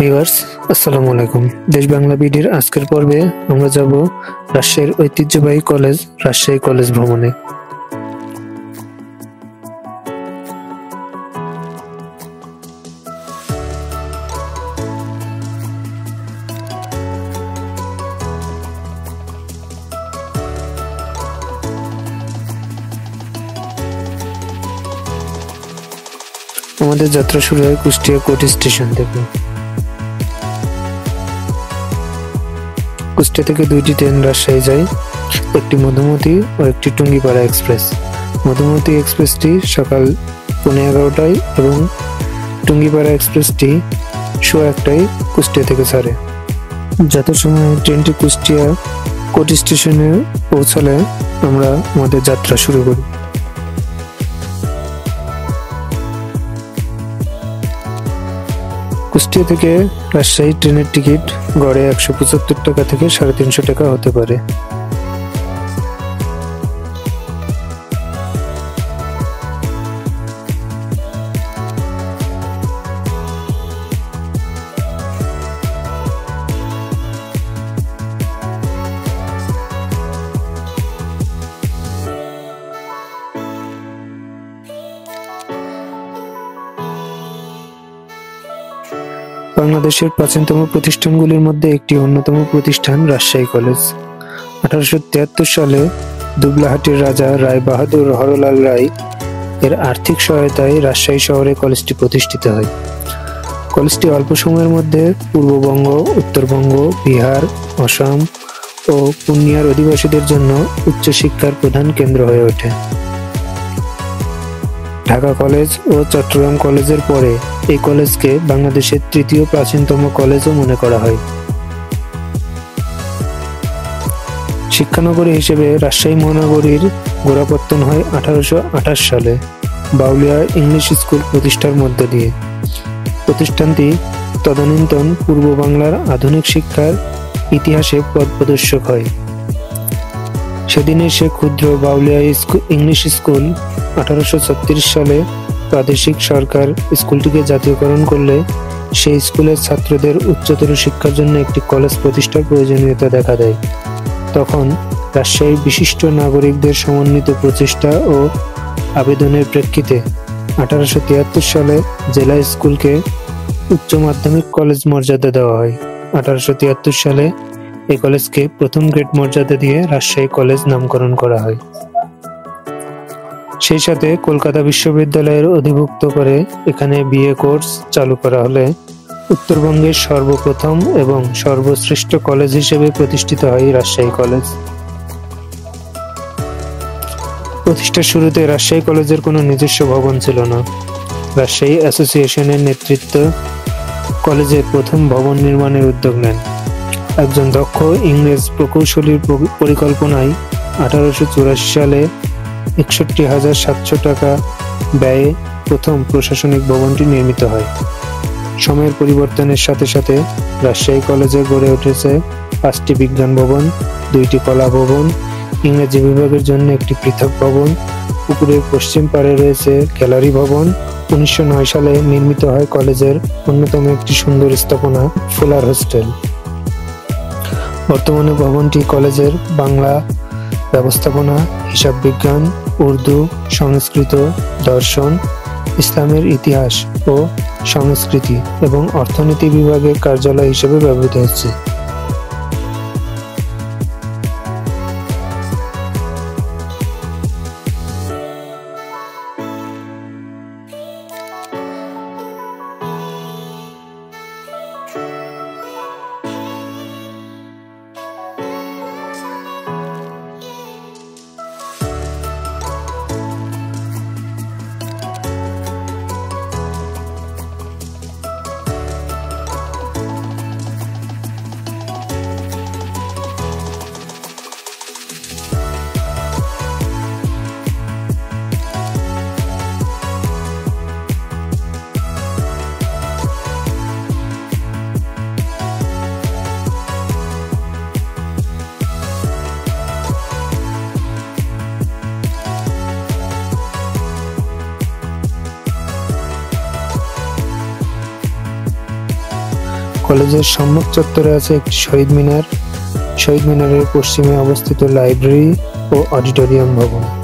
Viewers, আসসালামু আলাইকুম। দেশ বাংলা বিডির আজকের পর্বে আমরা যাব রাজশাহীর ঐতিহ্যবাহী কলেজ রাজশাহী কলেজ ভ্রমণে। আমাদের যাত্রা শুরু হয় কুষ্টিয়া কোটি স্টেশন থেকে। কুষ্টিয়া থেকে দুইটি ট্রেন রাজশাহী যায়, একটি মধুমতি ও একটি টুঙ্গিপাড়া এক্সপ্রেস। মধুমতি এক্সপ্রেসটি সকাল 11:30টায় এবং টুঙ্গিপাড়া এক্সপ্রেসটি 1:15টায় কুষ্টিয়া থেকে ছাড়ে। যথাসময়ে ট্রেনটি কুষ্টিয়া কোটি স্টেশনে পৌঁছালে আমরা আমাদের যাত্রা শুরু করি। কুষ্টিয়া থেকে রাজশাহী ট্রেনের টিকিট গড়ে 175 টাকা থেকে 350 টাকা হতে পারে। বাংলাদেশের প্রাচীনতম প্রতিষ্ঠানগুলির মধ্যে একটি অন্যতম প্রতিষ্ঠান রাজশাহী কলেজ। 1873 সালে দুবলাহাটির রাজা রায় বাহাদুর হরলাল রায় এর আর্থিক সহায়তায় রাজশাহী শহরে কলেজটি প্রতিষ্ঠিত হয়। কলেজটি অল্প সময়ের মধ্যে পূর্ববঙ্গ, উত্তরবঙ্গ, বিহার, অসম ও পূর্ণিয়ার অধিবাসীদের জন্য উচ্চশিক্ষার প্রধান কেন্দ্র হয়ে ওঠে। ঢাকা কলেজ ও চট্টগ্রাম কলেজের পরে এই কলেজকে বাংলাদেশের তৃতীয় প্রাচীনতম কলেজও মনে করা হয়। শিক্ষানগরী হিসেবে রাজশাহী মহানগরীর গোড়াপত্তন হয় 1828 সালে বাউলিয়া ইংলিশ স্কুল প্রতিষ্ঠার মধ্য দিয়ে। প্রতিষ্ঠানটি তদানীন্তন পূর্ব বাংলার আধুনিক শিক্ষার ইতিহাসে পথপ্রদর্শক হয়। সেদিনের সে ক্ষুদ্র বাউলিয়া ইংলিশ স্কুল 1836 সালে প্রাদেশিক সরকার স্কুলটিকে জাতীয়করণ করলে সেই স্কুলের ছাত্রদের উচ্চতর শিক্ষার জন্য একটি কলেজ প্রতিষ্ঠার প্রয়োজনীয়তা দেখা দেয়। তখন রাজশাহীর বিশিষ্ট নাগরিকদের সমন্বিত প্রচেষ্টা ও আবেদনের প্রেক্ষিতে 1873 সালে জেলা স্কুলকে উচ্চ মাধ্যমিক কলেজ মর্যাদা দেওয়া হয়। 1873 সালে এই কলেজকে প্রথম গ্রেড মর্যাদা দিয়ে রাজশাহী কলেজ নামকরণ করা হয়। সেই সাথে কলকাতা বিশ্ববিদ্যালয়ের অধিভুক্ত করে এখানে বিএ কোর্স চালু করা হলে উত্তরবঙ্গের সর্বপ্রথম এবং সর্বশ্রেষ্ঠ কলেজ হিসেবে প্রতিষ্ঠিত হয় রাজশাহী কলেজ। প্রতিষ্ঠার শুরুতে রাজশাহী কলেজের কোনো নিজস্ব ভবন ছিল না। রাজশাহী অ্যাসোসিয়েশনের নেতৃত্ব কলেজের প্রথম ভবন নির্মাণের উদ্যোগ নেন। একজন দক্ষ ইংরেজ প্রকৌশলীর পরিকল্পনায় 1884 সালে 61,700 টাকা ব্যয়ে প্রথম প্রশাসনিক ভবনটি নির্মিত হয়। সময়ের পরিবর্তনের সাথে সাথে রাজশাহী কলেজে গড়ে উঠেছে 5টি বিজ্ঞান ভবন, 2টি কলা ভবন, ইংরেজি বিভাগের জন্য একটি পৃথক ভবন, পুকুরের পশ্চিম পাড়ে রয়েছে গ্যালারি ভবন। 1909 সালে নির্মিত হয় কলেজের অন্যতম একটি সুন্দর স্থাপনা ফুলার হোস্টেল। বর্তমানে ভবনটি কলেজের বাংলা, ব্যবস্থাপনা, হিসাব বিজ্ঞান, উর্দু, সংস্কৃত, দর্শন, ইসলামের ইতিহাস ও সংস্কৃতি এবং অর্থনীতি বিভাগের কার্যালয় হিসেবে ব্যবহৃত হচ্ছে। কলেজের সম্মুখ চত্বরে আছে একটি শহীদ মিনার। শহীদ মিনারের পশ্চিমে অবস্থিত লাইব্রেরি ও অডিটোরিয়াম ভবন।